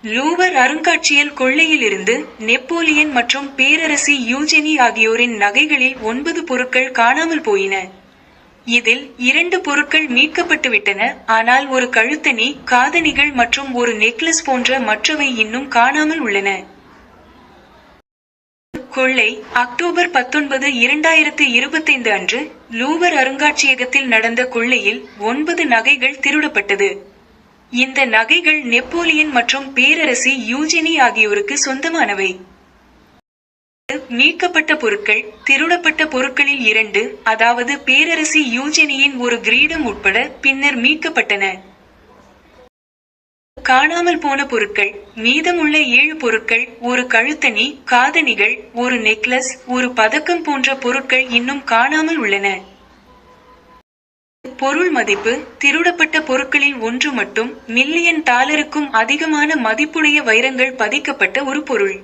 Louvre அருங்காட்சியல் கொள்ளையிலிருந்து Napoleon மற்றும் பேரரசி யூஜெனி ஆகியோரின் நகைகளில் 9 பொருட்கள் காணாமல் போயின. இதில் 2 பொருட்கள் மீட்கப்பட்டுவிட்டன, ஆனால் ஒரு கழுத்தணி, காதணிகள் மற்றும் ஒரு நெக்லஸ் போன்ற மற்றவை இன்னும் காணாமல் உள்ளன. கொள்ளை அக்டோபர் 19, 2025 அன்று லூவர் அருங்காட்சியகத்தில் நடந்த கொள்ளையில் 9 நகைகள் திருடப்பட்டது. இந்த நகைகள் நெப்போலியன் மற்றும் பேரரசி யூஜெனி ஆகியோருக்கு சொந்தமானவை. மீட்கப்பட்ட பொருட்கள் திருடப்பட்ட பொருட்களில் 2, அதாவது பேரரசி யூஜெனியின் ஒரு கிரீடம் உட்பட பின்னர் மீட்கப்பட்டன. காணாமல் போன பொருட்கள் மீதமுள்ள 7 பொருட்கள், ஒரு கழுத்தணி, காதணிகள், ஒரு நெக்லஸ், ஒரு பதக்கம் போன்ற பொருட்கள் இன்னும் காணாமல் உள்ளன. பொருள் மதிப்பு திருடப்பட்ட பொருட்களில் 1 மட்டும் $1 மில்லியன் அதிகமான மதிப்புடைய வைரங்கள் பதிக்கப்பட்ட ஒரு பொருள்.